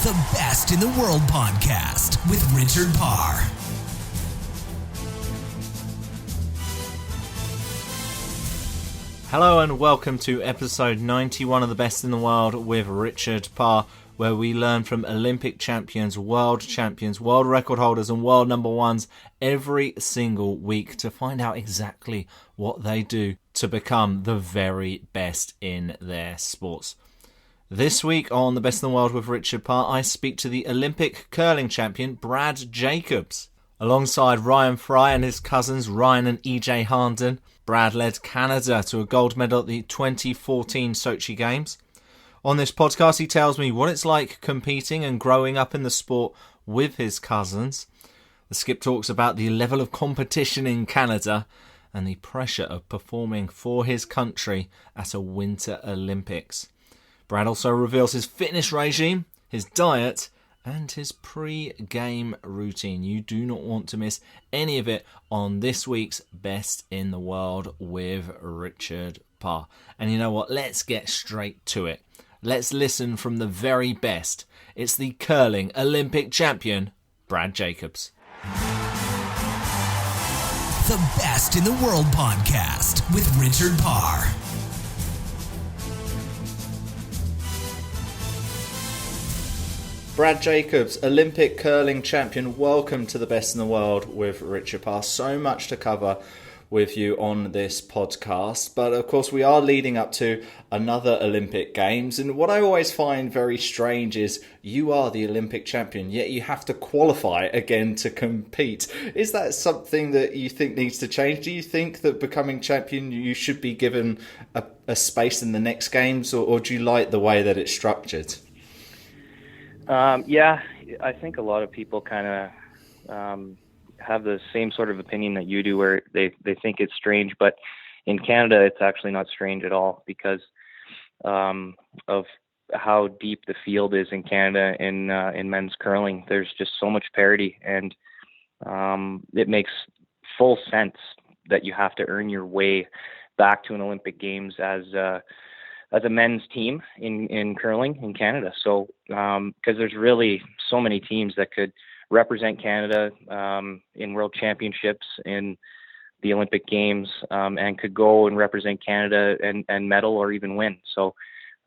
The Best in the World podcast with Richard Parr. Hello and welcome to episode 91 of The Best in the World with Richard Parr, where we learn from Olympic champions, world record holders and world number ones every single week to find out exactly what they do to become the very best in their sports. This week on The Best in the World with Richard Parr, I speak to the Olympic curling champion Brad Jacobs. Alongside Ryan Fry and his cousins Ryan and EJ Harnden, Brad led Canada to a gold medal at the 2014 Sochi Games. On this podcast, he tells me what it's like competing and growing up in the sport with his cousins. The skip talks about the level of competition in Canada and the pressure of performing for his country at a Winter Olympics. Brad also reveals his fitness regime, his diet, and his pre-game routine. You do not want to miss any of it on this week's Best in the World with Richard Parr. And you know what? Let's get straight to it. Let's listen from the very best. It's the curling Olympic champion, Brad Jacobs. The Best in the World podcast with Richard Parr. Brad Jacobs, Olympic curling champion, welcome to The Best in the World with Richard Parr. So much to cover with you on this podcast, but of course we are leading up to another Olympic Games, and what I always find very strange is you are the Olympic champion, yet you have to qualify again to compete. Is that something that you think needs to change? Do you think that becoming champion you should be given a space in the next Games, or do you like the way that it's structured? Yeah, I think a lot of people kind of have the same sort of opinion that you do, where they think it's strange, but in Canada it's actually not strange at all because of how deep the field is in Canada in men's curling. There's just so much parity, and it makes full sense that you have to earn your way back to an Olympic Games as a men's team in curling in Canada. So, because there's really so many teams that could represent Canada in world championships, in the Olympic Games, and could go and represent Canada and medal or even win. So,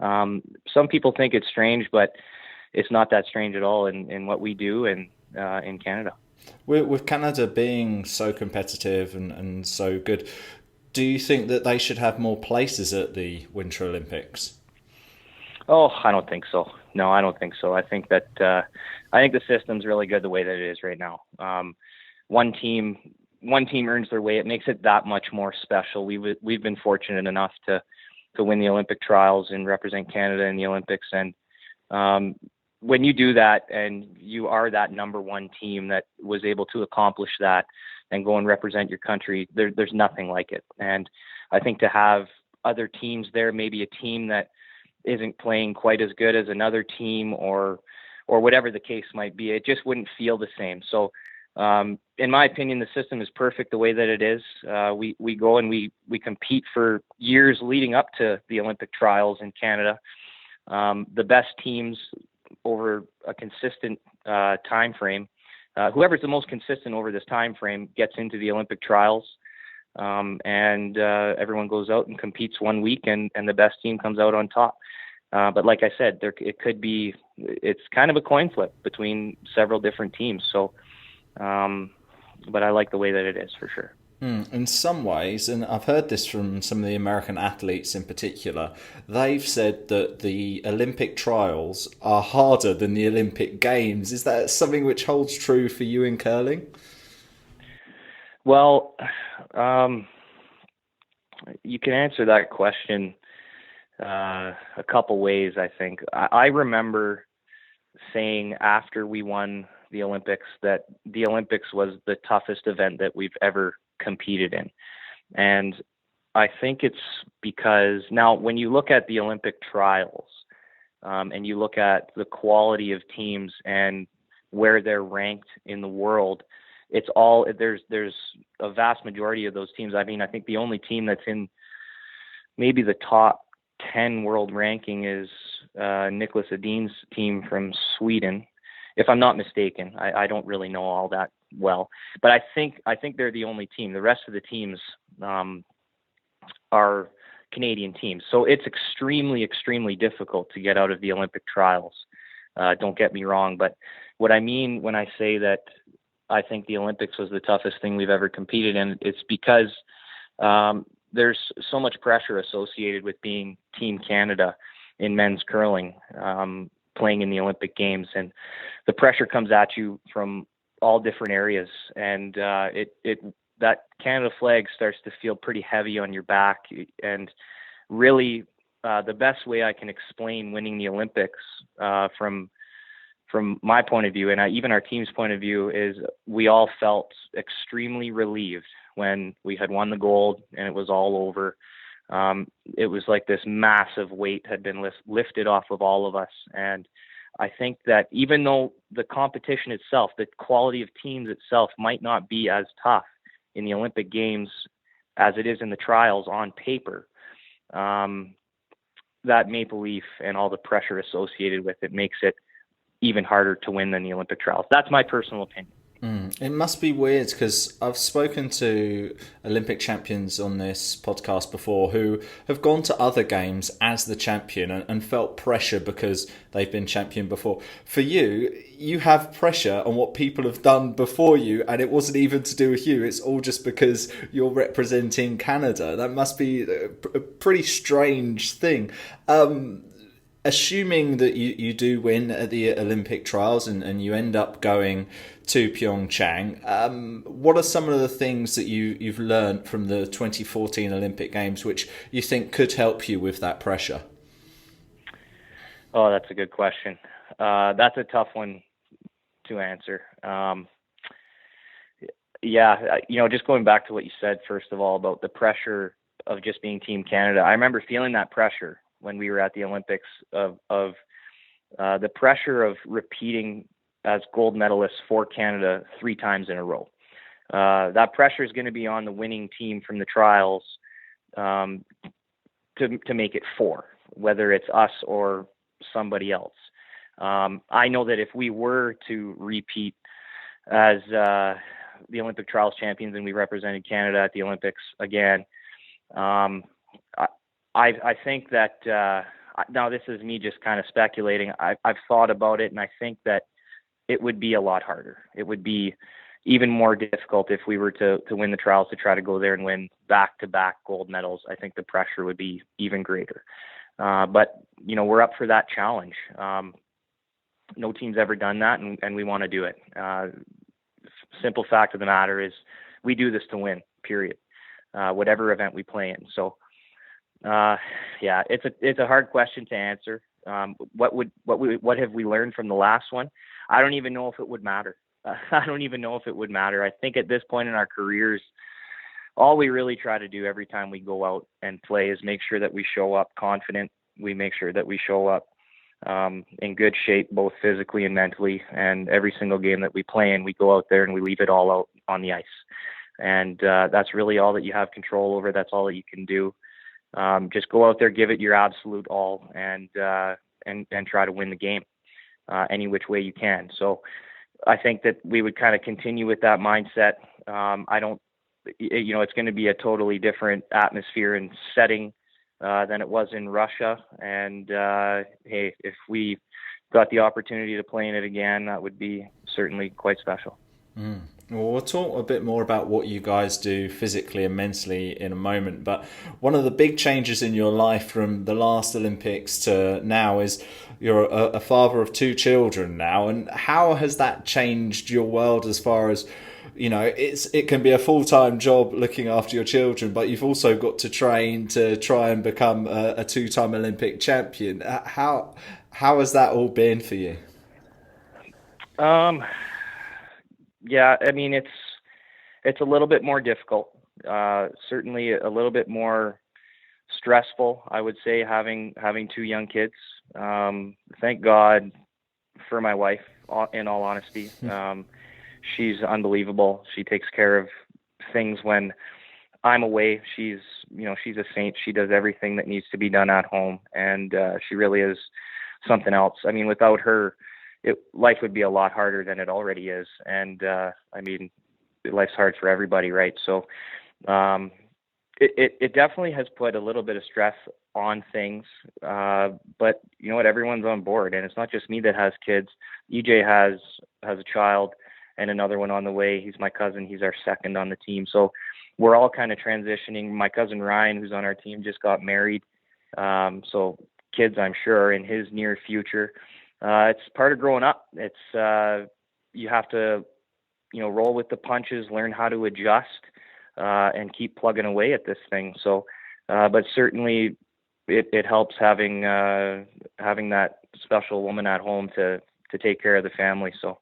some people think it's strange, but it's not that strange at all in what we do in Canada. With Canada being so competitive and so good, do you think that they should have more places at the Winter Olympics? Oh, I don't think so. No, I don't think so. I think that I think the system's really good the way that it is right now. One team earns their way. It makes it that much more special. We've been fortunate enough to win the Olympic trials and represent Canada in the Olympics. And when you do that and you are that number one team that was able to accomplish that and go and represent your country, there's nothing like it. And I think to have other teams there, maybe a team that isn't playing quite as good as another team or whatever the case might be, it just wouldn't feel the same. So in my opinion, the system is perfect the way that it is. We go and we compete for years leading up to the Olympic trials in Canada. The best teams over a consistent time frame, whoever's the most consistent over this time frame gets into the Olympic trials, and everyone goes out and competes one week, and the best team comes out on top. But like I said, it's kind of a coin flip between several different teams. So, but I like the way that it is for sure. In some ways, and I've heard this from some of the American athletes in particular, they've said that the Olympic trials are harder than the Olympic Games. Is that something which holds true for you in curling? Well, you can answer that question a couple ways, I think. I remember saying after we won the Olympics that the Olympics was the toughest event that we've ever competed in. And I think it's because now when you look at the Olympic trials and you look at the quality of teams and where they're ranked in the world, it's all there's a vast majority of those teams. I mean, I think the only team that's in maybe the top 10 world ranking is Nicholas Edin's team from Sweden, if I'm not mistaken. I don't really know all that well, but I think they're the only team. The rest of the teams are Canadian teams, so it's extremely difficult to get out of the Olympic trials. Don't get me wrong, but what I mean when I say that I think the Olympics was the toughest thing we've ever competed in, it's because there's so much pressure associated with being Team Canada in men's curling, playing in the Olympic Games, and the pressure comes at you from all different areas, and that Canada flag starts to feel pretty heavy on your back. And really, the best way I can explain winning the Olympics from my point of view, and even our team's point of view, is we all felt extremely relieved when we had won the gold and it was all over. It was like this massive weight had been lifted off of all of us. And I think that even though the competition itself, the quality of teams itself might not be as tough in the Olympic Games as it is in the trials on paper, that Maple Leaf and all the pressure associated with it makes it even harder to win than the Olympic trials. That's my personal opinion. It must be weird because I've spoken to Olympic champions on this podcast before who have gone to other games as the champion and felt pressure because they've been champion before. For you, you have pressure on what people have done before you, and it wasn't even to do with you. It's all just because you're representing Canada. That must be a pretty strange thing. Assuming that you do win at the Olympic trials and you end up going to Pyeongchang, what are some of the things that you've learned from the 2014 Olympic Games which you think could help you with that pressure? Oh, that's a good question. That's a tough one to answer. Just going back to what you said, first of all, about the pressure of just being Team Canada. I remember feeling that pressure when we were at the Olympics of the pressure of repeating as gold medalists for Canada 3 times in a row. That pressure is going to be on the winning team from the trials to make it 4, whether it's us or somebody else. I know that if we were to repeat as the Olympic trials champions and we represented Canada at the Olympics again, I think that now this is me just kind of speculating. I've thought about it, and I think that it would be a lot harder. It would be even more difficult if we were to win the trials, to try to go there and win back-to-back gold medals. I think the pressure would be even greater. But we're up for that challenge. No team's ever done that, and we want to do it. Simple fact of the matter is we do this to win, period. Whatever event we play in. So, it's a hard question to answer. What have we learned from the last one? I don't even know if it would matter. I think at this point in our careers, all we really try to do every time we go out and play is make sure that we show up confident. We make sure that we show up in good shape, both physically and mentally. And every single game that we play in, we go out there and we leave it all out on the ice. And that's really all that you have control over. That's all that you can do. Just go out there, give it your absolute all, and try to win the game any which way you can. So I think that we would kind of continue with that mindset. It's going to be a totally different atmosphere and setting than it was in Russia. And hey, if we got the opportunity to play in it again, that would be certainly quite special. Well, we'll talk a bit more about what you guys do physically and mentally in a moment. But one of the big changes in your life from the last Olympics to now is you're a father of 2 children now. And how has that changed your world as far as, it can be a full-time job looking after your children, but you've also got to train to try and become a 2-time Olympic champion. How has that all been for you? Yeah, I mean, it's a little bit more difficult, certainly a little bit more stressful, I would say, having 2 young kids. Thank God for my wife, in all honesty. She's unbelievable. She takes care of things when I'm away. She's a saint. She does everything that needs to be done at home, and she really is something else. I mean, without her, life would be a lot harder than it already is. And I mean, life's hard for everybody, right? So it definitely has put a little bit of stress on things. But you know what? Everyone's on board, and it's not just me that has kids. EJ has a child and another one on the way. He's my cousin. He's our second on the team. So we're all kind of transitioning. My cousin Ryan, who's on our team, just got married. So kids, I'm sure, in his near future. It's part of growing up. It's you have to, roll with the punches, learn how to adjust, and keep plugging away at this thing. So, but certainly it helps having that special woman at home to take care of the family. So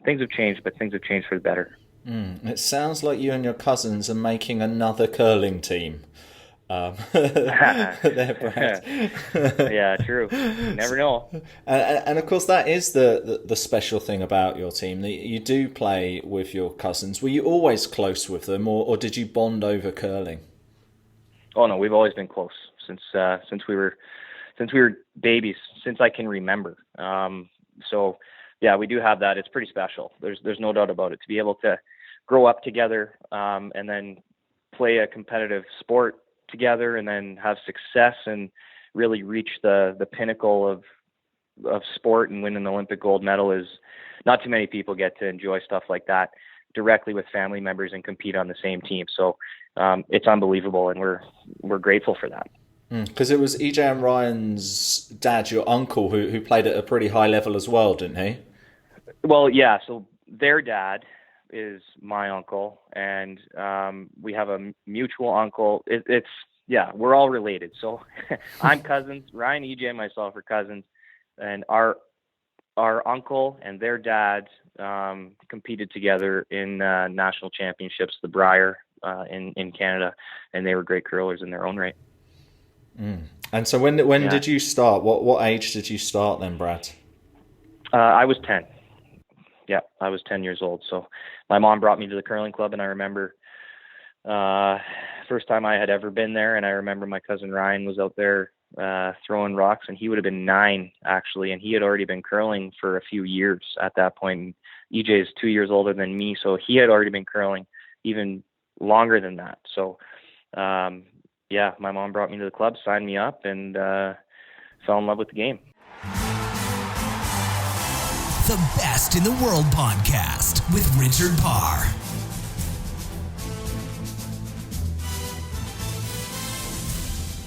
things have changed, but things have changed for the better. It sounds like you and your cousins are making another curling team. There, Brad. Yeah, true. Never know. And of course, that is the special thing about your team, that you do play with your cousins. Were you always close with them, or did you bond over curling? Oh no, we've always been close since we were babies, since I can remember. So yeah, we do have that. It's pretty special. There's no doubt about it. To be able to grow up together, and then play a competitive sport together, and then have success and really reach the pinnacle of sport and win an Olympic gold medal is not too many people get to enjoy stuff like that directly with family members and compete on the same team. So it's unbelievable, and we're grateful for that. Because it was EJ and Ryan's dad, your uncle, who played at a pretty high level as well, didn't he? Well, yeah. So their dad is my uncle, and we have a mutual uncle. We're all related. So I'm cousins. Ryan, EJ, and myself are cousins, and our uncle and their dad competed together in national championships, the Brier in Canada, and they were great curlers in their own right. And so when did you start? What age did you start then, Brad? I was 10. Yeah, I was 10 years old. So my mom brought me to the curling club, and I remember first time I had ever been there, and I remember my cousin Ryan was out there throwing rocks, and he would have been 9 actually, and he had already been curling for a few years at that point. And EJ is 2 years older than me, so he had already been curling even longer than that. So my mom brought me to the club, signed me up, and fell in love with the game. The Best in the World podcast with Richard Parr.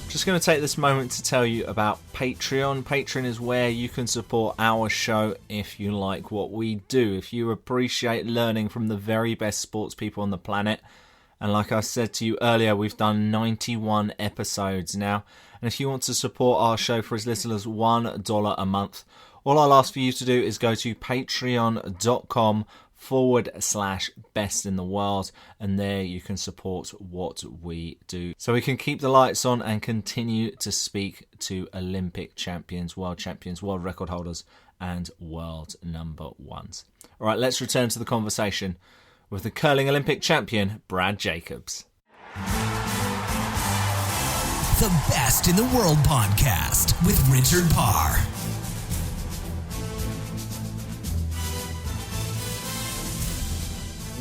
Just going to take this moment to tell you about Patreon. Patreon is where you can support our show if you like what we do, if you appreciate learning from the very best sports people on the planet. And like I said to you earlier, we've done 91 episodes now. And if you want to support our show for as little as $1 a month, all I'll ask for you to do is go to patreon.com/best in the world, and there you can support what we do, so we can keep the lights on and continue to speak to Olympic champions, world record holders, and world number ones. All right, let's return to the conversation with the curling Olympic champion, Brad Jacobs. The Best in the World podcast with Richard Parr.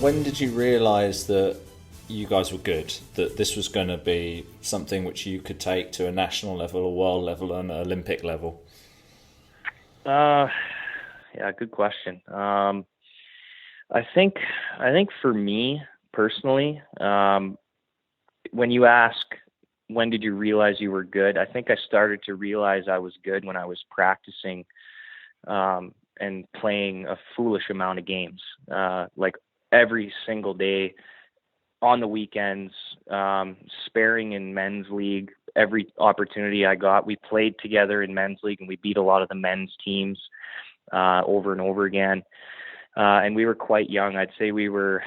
When did you realise that you guys were good, that this was going to be something which you could take to a national level, a world level, and an Olympic level? Good question. I think for me personally, when you ask, when did you realize you were good? I think I started to realize I was good when I was practicing and playing a foolish amount of games, like every single day, on the weekends, sparring in men's league. Every opportunity I got, we played together in men's league, and we beat a lot of the men's teams over and over again. And we were quite young. I'd say we were,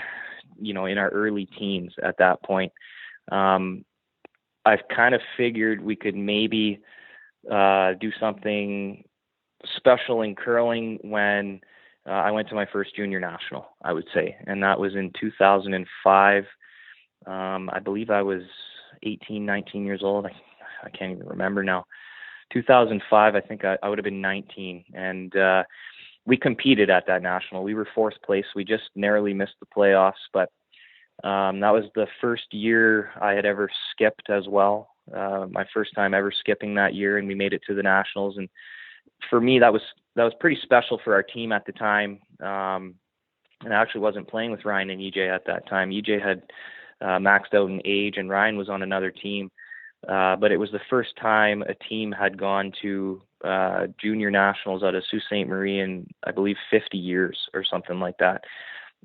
in our early teens at that point. I've kind of figured we could maybe do something special in curling when I went to my first junior national, I would say. And that was in 2005. I believe I was 18, 19 years old. I can't even remember now. 2005, I think I would have been 19, and we competed at that national. We were fourth place. We just narrowly missed the playoffs, but that was the first year I had ever skipped as well. My first time ever skipping that year, and we made it to the nationals. And for me, that was pretty special for our team at the time. And I actually wasn't playing with Ryan and EJ at that time. EJ had maxed out in age, and Ryan was on another team. But it was the first time a team had gone to junior nationals out of Sault Ste. Marie in, I believe, 50 years or something like that.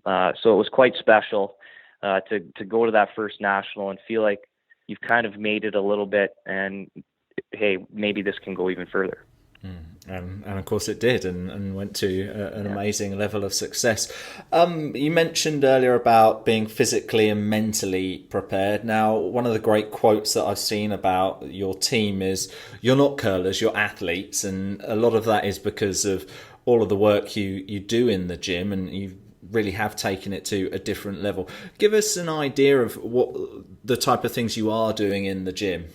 So it was quite special to go to that first national and feel like you've kind of made it a little bit, and hey, maybe this can go even further. And of course it did, and went to an amazing level of success. You mentioned earlier about being physically and mentally prepared. Now, one of the great quotes that I've seen about your team is, you're not curlers, you're athletes, and a lot of that is because of all of the work you do in the gym, and you really have taken it to a different level. Give us an idea of what the type of things you are doing in the gym.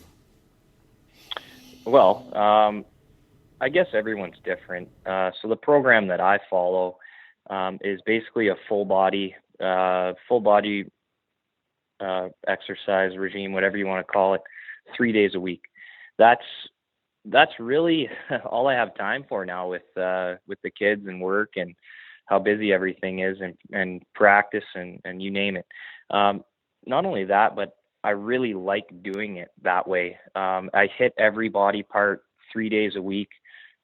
Well, I guess everyone's different. So the program that I follow is basically a full body exercise regime, whatever you want to call it, 3 days a week. That's really all I have time for now with the kids and work and how busy everything is, and practice and you name it. Not only that, but I really like doing it that way. I hit every body part 3 days a week.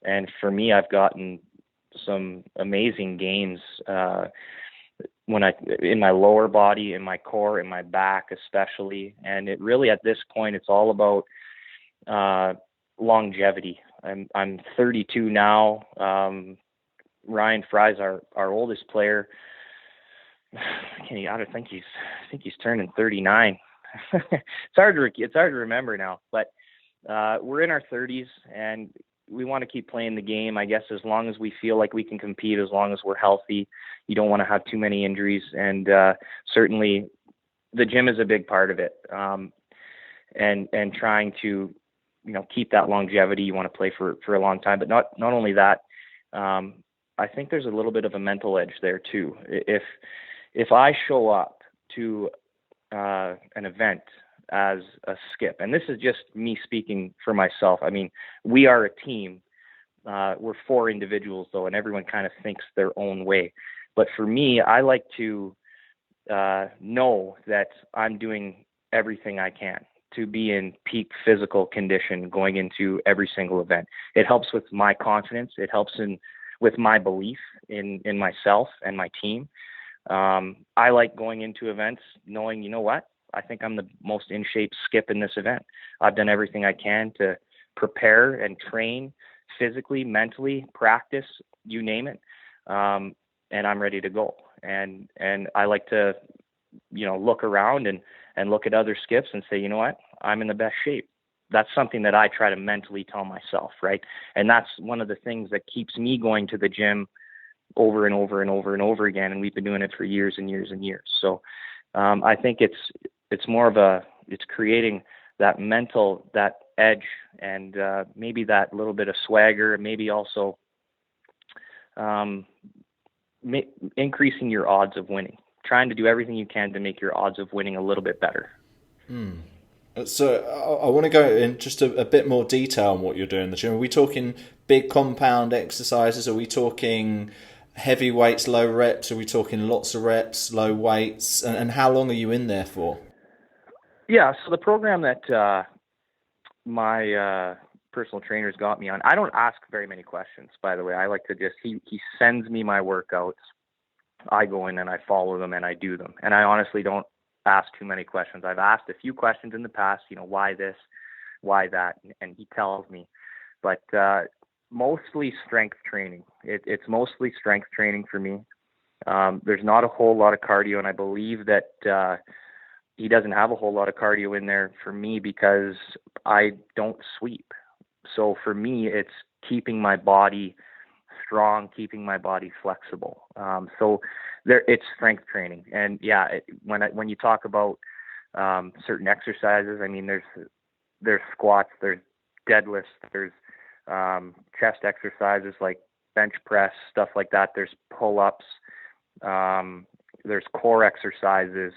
And for me, I've gotten some amazing gains in my lower body, in my core, in my back especially. And it really, at this point, it's all about longevity. I'm 32 now. Ryan Fry's our oldest player. I think he's turning 39. It's hard to remember now, but we're in our 30s, and we want to keep playing the game, I guess, as long as we feel like we can compete, as long as we're healthy. You don't want to have too many injuries, and certainly the gym is a big part of it. And trying to, keep that longevity. You want to play for a long time, but not only that. I think there's a little bit of a mental edge there too. If I show up to an event as a skip, and this is just me speaking for myself. I mean, we are a team. We're 4 individuals though, and everyone kind of thinks their own way. But for me, I like to know that I'm doing everything I can to be in peak physical condition going into every single event. It helps with my confidence. It helps with my belief in myself and my team. I like going into events knowing, you know what? I think I'm the most in shape skip in this event. I've done everything I can to prepare and train physically, mentally, practice, you name it. And I'm ready to go. And I like to, look around and look at other skips and say, you know what? I'm in the best shape. That's something that I try to mentally tell myself, right? And that's one of the things that keeps me going to the gym over and over and over and over again. And we've been doing it for years and years and years. So I think it's more of it's creating that mental, that edge, and maybe that little bit of swagger, and maybe also increasing your odds of winning, trying to do everything you can to make your odds of winning a little bit better. So I want to go in just a bit more detail on what you're doing in the gym. Are we talking big compound exercises? Are we talking heavy weights, low reps? Are we talking lots of reps, low weights? And how long are you in there for? Yeah, so the program that my personal trainers got me on, I don't ask very many questions, by the way. I like to he sends me my workouts. I go in and I follow them and I do them. And I honestly don't ask too many questions. I've asked a few questions in the past, why this, why that, and he tells me. But mostly strength training. It's mostly strength training for me. There's not a whole lot of cardio, and I believe that he doesn't have a whole lot of cardio in there for me because I don't sweep. So for me, it's keeping my body strong, keeping my body flexible. So it's strength training. And yeah, when you talk about certain exercises, I mean, there's squats, there's deadlifts, there's chest exercises like bench press, stuff like that. There's pull-ups. There's core exercises,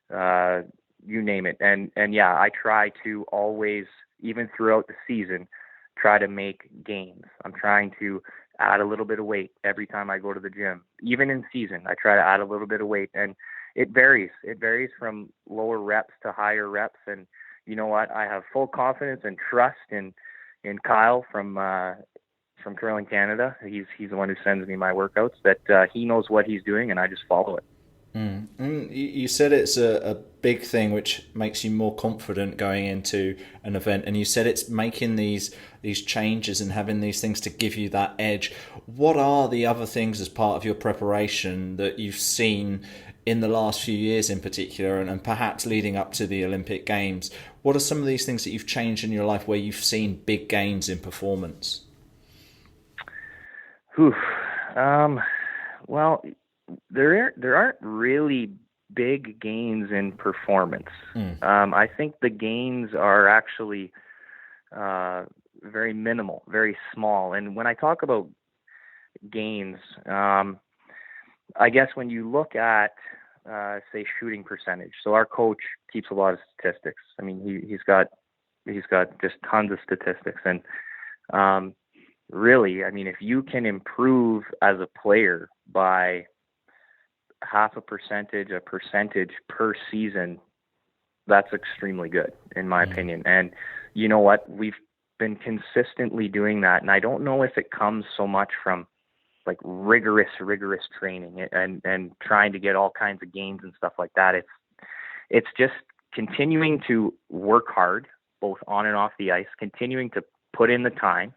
you name it. And yeah, I try to always, even throughout the season, try to make gains. I'm trying to add a little bit of weight every time I go to the gym. Even in season, I try to add a little bit of weight, and it varies. It varies from lower reps to higher reps. And you know what? I have full confidence and trust in Kyle from Curling Canada. He's the one who sends me my workouts, that he knows what he's doing, and I just follow it. You said it's a big thing which makes you more confident going into an event, and you said it's making these changes and having these things to give you that edge. What are the other things as part of your preparation that you've seen in the last few years in particular, and perhaps leading up to the Olympic Games? What are some of these things that you've changed in your life where you've seen big gains in performance? Well, there aren't really big gains in performance. I think the gains are actually very minimal, very small. And when I talk about gains, I guess when you look at say shooting percentage. So our coach keeps a lot of statistics. I mean, he's got just tons of statistics, and really, I mean, if you can improve as a player by half a percentage per season, that's extremely good in my opinion. And you know what? We've been consistently doing that, and I don't know if it comes so much from like rigorous training and trying to get all kinds of gains and stuff like that. It's just continuing to work hard, both on and off the ice, continuing to put in the time,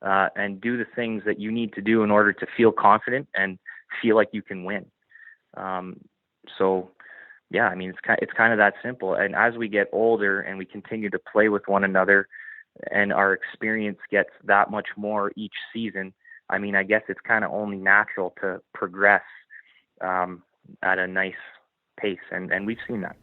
and do the things that you need to do in order to feel confident and feel like you can win. So yeah, I mean, it's kind of that simple. And as we get older and we continue to play with one another and our experience gets that much more each season, I mean, I guess it's kind of only natural to progress at a nice pace, and we've seen that.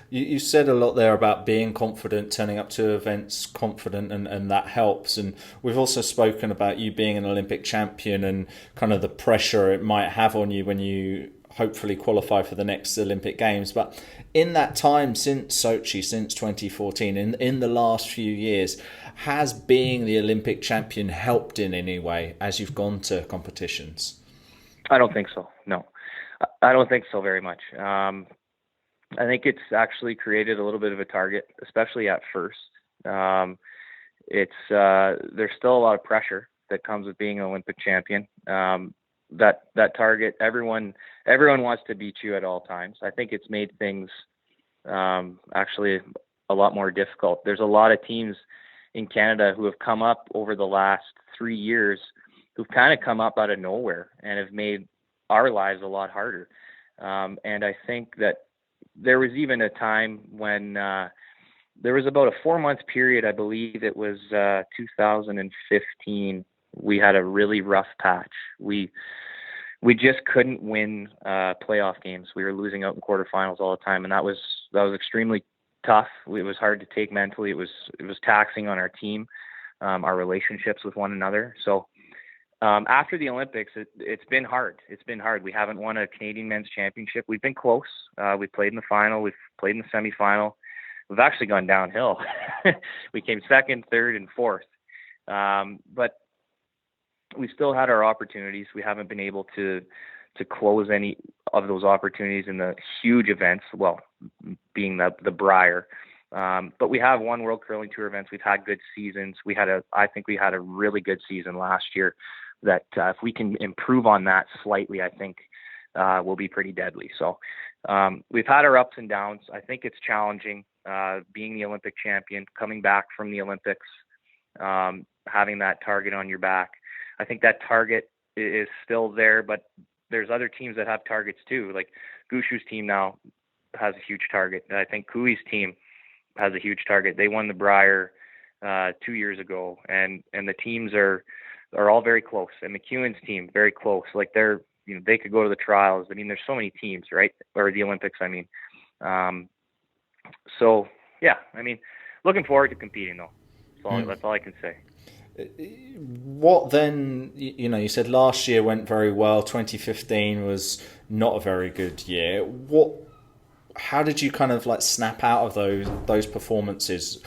You said a lot there about being confident, turning up to events confident, and that helps. And we've also spoken about you being an Olympic champion and kind of the pressure it might have on you when you hopefully qualify for the next Olympic Games. But in that time since Sochi, since 2014, in the last few years, has being the Olympic champion helped in any way as you've gone to competitions? I don't think so. No, I don't think so very much. I think it's actually created a little bit of a target, especially at first. There's still a lot of pressure that comes with being an Olympic champion. That target, everyone wants to beat you at all times. I think it's made things actually a lot more difficult. There's a lot of teams in Canada who have come up over the last 3 years who've kind of come up out of nowhere and have made our lives a lot harder. And I think that there was even a time when there was about a 4-month period, I believe it was 2015, we had a really rough patch. We just couldn't win playoff games. We were losing out in quarterfinals all the time, and that was extremely tough. It was hard to take mentally. It was taxing on our team, our relationships with one another. So after the Olympics, it's been hard. It's been hard. We haven't won a Canadian men's championship. We've been close. We played in the final. We've played in the semifinal. We've actually gone downhill. We came second, third, and fourth. But we still had our opportunities. We haven't been able to close any of those opportunities in the huge events, well, being the Brier. But we have won World Curling Tour events. We've had good seasons. I think we had a really good season last year that if we can improve on that slightly, I think we'll be pretty deadly. So we've had our ups and downs. I think it's challenging being the Olympic champion, coming back from the Olympics, having that target on your back. I think that target is still there, but there's other teams that have targets too. Like Gushu's team now has a huge target. I think Kui's team has a huge target. They won the Brier 2 years ago, and the teams are all very close. And McEwen's team very close. Like they could go to the trials. I mean, there's so many teams, right? Or the Olympics, I mean. So yeah, I mean, looking forward to competing though. That's all I can say. What then? You said last year went very well. 2015 was not a very good year. How did you kind of like snap out of those performances?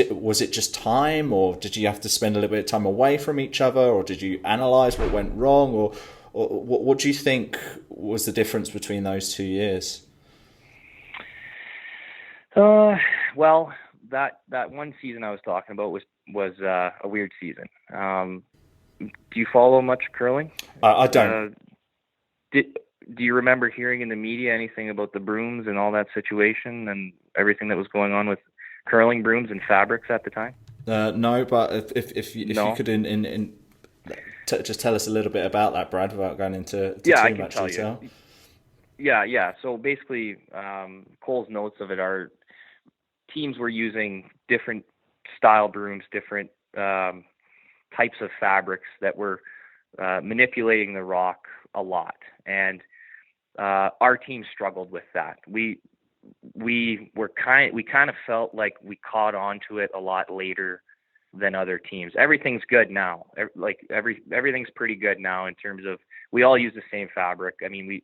Was it just time, or did you have to spend a little bit of time away from each other, or did you analyse what went wrong, or what do you think was the difference between those 2 years? Well, that one season I was talking about was a weird season. Do you follow much curling? I don't. Do you remember hearing in the media anything about the brooms and all that situation and everything that was going on with curling brooms and fabrics at the time? No, but if you could just tell us a little bit about that, Brad, without going into too much detail. Yeah. So basically, Cole's notes of it are teams were using different style brooms, different types of fabrics that were manipulating the rock a lot, and our team struggled with that. We kind of felt like we caught on to it a lot later than other teams. Everything's good now. Everything's pretty good now in terms of we all use the same fabric. I mean,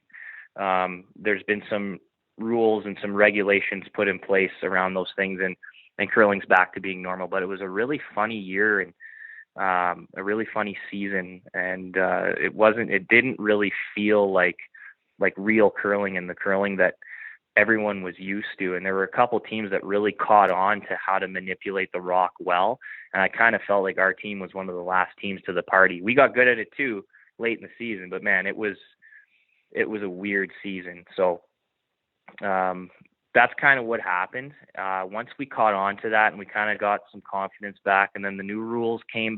there's been some rules and some regulations put in place around those things, and curling's back to being normal. But it was a really funny year and a really funny season, and it didn't really feel like real curling and the curling that everyone was used to. And there were a couple teams that really caught on to how to manipulate the rock well. And I kind of felt like our team was one of the last teams to the party. We got good at it too late in the season, but man, it was a weird season. So that's kind of what happened. Once we caught on to that and we kind of got some confidence back, and then the new rules came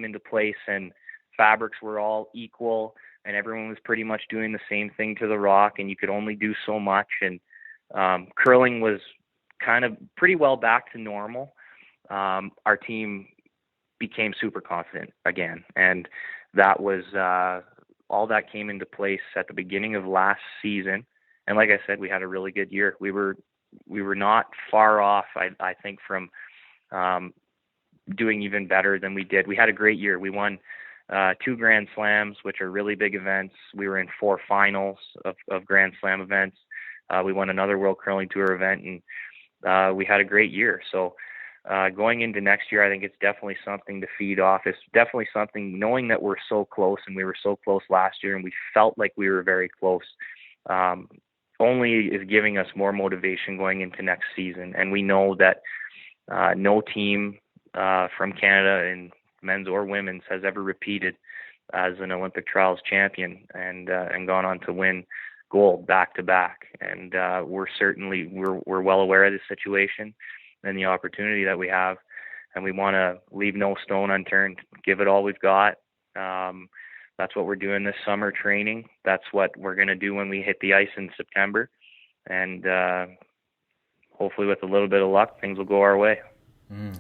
into place, and fabrics were all equal, and everyone was pretty much doing the same thing to the rock, and you could only do so much. And curling was kind of pretty well back to normal. Our team became super confident again, and that was all that came into place at the beginning of last season. And like I said, we had a really good year. We were not far off, I think, from doing even better than we did. We had a great year. We won 2 Grand Slams, which are really big events. We were in 4 finals of Grand Slam events. We won another World Curling Tour event, and we had a great year. So going into next year, I think it's definitely something to feed off. It's definitely something, knowing that we're so close, and we were so close last year, and we felt like we were very close, only is giving us more motivation going into next season. And we know that no team from Canada, in men's or women's, has ever repeated as an Olympic trials champion and gone on to win gold back to back. And we're well aware of the situation and the opportunity that we have, and we want to leave no stone unturned, give it all we've got. That's what we're doing this summer training. That's what we're going to do when we hit the ice in September. And hopefully with a little bit of luck, things will go our way.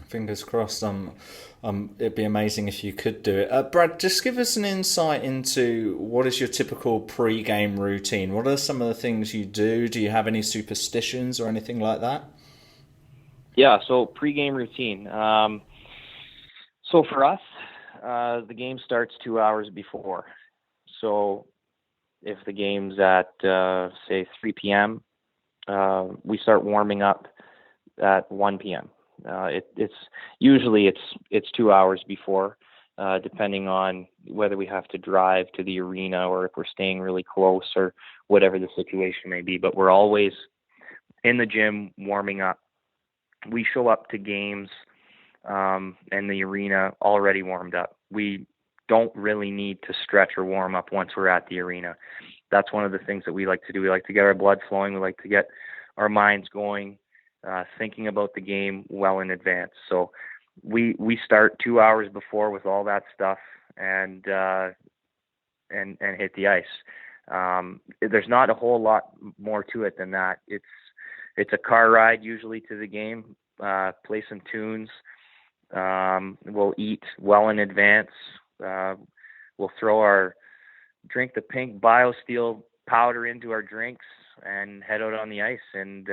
Fingers crossed. It'd be amazing if you could do it. Brad, just give us an insight into what is your typical pre-game routine. What are some of the things you do? Do you have any superstitions or anything like that? Yeah, so pre-game routine. So for us, the game starts 2 hours before. So if the game's at, say, 3 p.m., we start warming up at 1 p.m. It's usually 2 hours before, depending on whether we have to drive to the arena or if we're staying really close or whatever the situation may be. But we're always in the gym warming up. We show up to games and the arena already warmed up. We don't really need to stretch or warm up once we're at the arena. That's one of the things that we like to do. We like to get our blood flowing. We like to get our minds going, thinking about the game well in advance. So we start 2 hours before with all that stuff and hit the ice. There's not a whole lot more to it than that. It's a car ride usually to the game, play some tunes. We'll eat well in advance. We'll drink the pink BioSteel powder into our drinks and head out on the ice and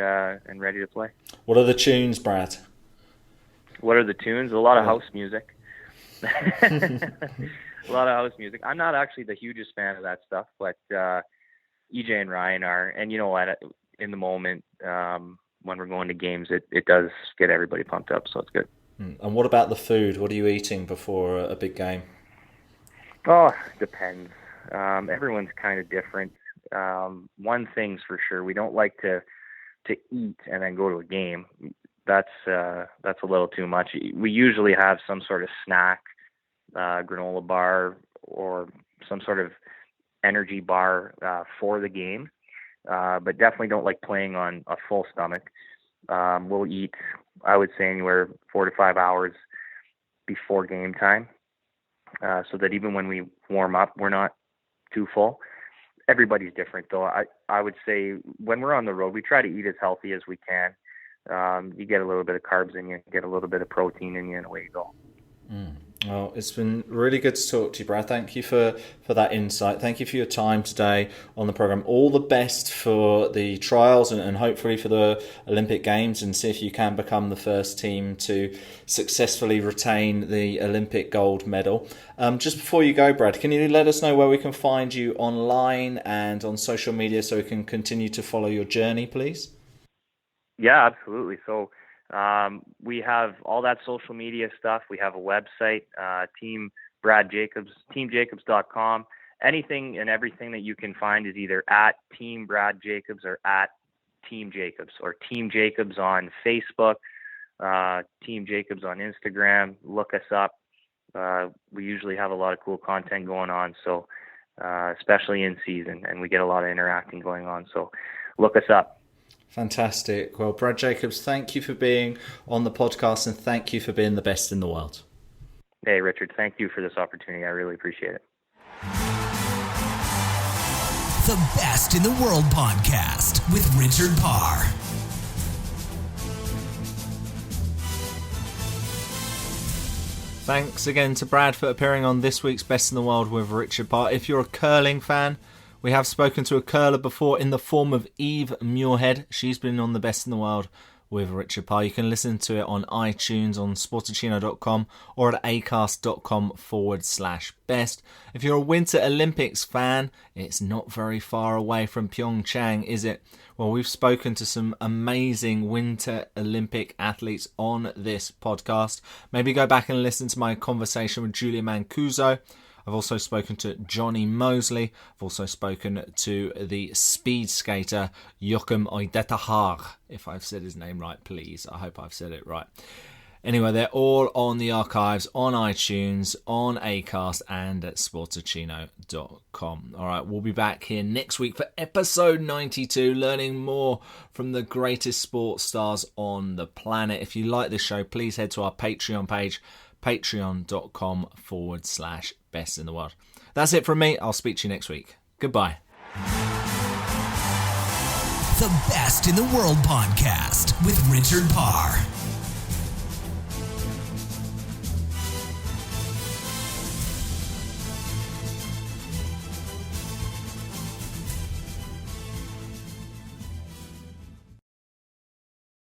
ready to play. What are the tunes, Brad? What are the tunes? A lot of house music. A lot of house music. I'm not actually the hugest fan of that stuff, but EJ and Ryan are. And you know what? In the moment, when we're going to games, it does get everybody pumped up, so it's good. And what about the food? What are you eating before a big game? Oh, depends. Everyone's kind of different. One thing's for sure, we don't like to eat and then go to a game. That's a little too much. We usually have some sort of snack, granola bar or some sort of energy bar for the game, but definitely don't like playing on a full stomach. We'll eat, I would say, anywhere 4 to 5 hours before game time, so that even when we warm up, we're not too full. Everybody's different, though. I would say when we're on the road, we try to eat as healthy as we can. You get a little bit of carbs in you, get a little bit of protein in you, and away you go. Well, it's been really good to talk to you, Brad. Thank you for that insight. Thank you for your time today on the program. All the best for the trials and hopefully for the Olympic Games, and see if you can become the first team to successfully retain the Olympic gold medal. Just before you go, Brad, can you let us know where we can find you online and on social media so we can continue to follow your journey, please? Yeah, absolutely. So we have all that social media stuff. We have a website, Team Brad Jacobs, teamjacobs.com. Anything and everything that you can find is either at Team Brad Jacobs or at Team Jacobs, or Team Jacobs on Facebook, Team Jacobs on Instagram. Look us up. We usually have a lot of cool content going on, so especially in season, and we get a lot of interacting going on. So look us up. Fantastic. Well, Brad Jacobs, thank you for being on the podcast, and thank you for being the best in the world. Hey, Richard, thank you for this opportunity. I really appreciate it. The Best in the World podcast with Richard Parr. Thanks again to Brad for appearing on this week's Best in the World with Richard Parr. If you're a curling fan, we have spoken to a curler before in the form of Eve Muirhead. She's been on the Best in the World with Richard Parr. You can listen to it on iTunes, on sportacino.com, or at acast.com/best. If you're a Winter Olympics fan, it's not very far away from Pyeongchang, is it? Well, we've spoken to some amazing Winter Olympic athletes on this podcast. Maybe go back and listen to my conversation with Julia Mancuso. I've also spoken to Johnny Mosley. I've also spoken to the speed skater Joachim Oidetahar. If I've said his name right, please. I hope I've said it right. Anyway, they're all on the archives, on iTunes, on Acast, and at sportacino.com. All right, we'll be back here next week for episode 92, learning more from the greatest sports stars on the planet. If you like this show, please head to our Patreon page, patreon.com/best in the world. That's it from me. I'll speak to you next week. Goodbye. The Best in the World podcast with Richard Parr.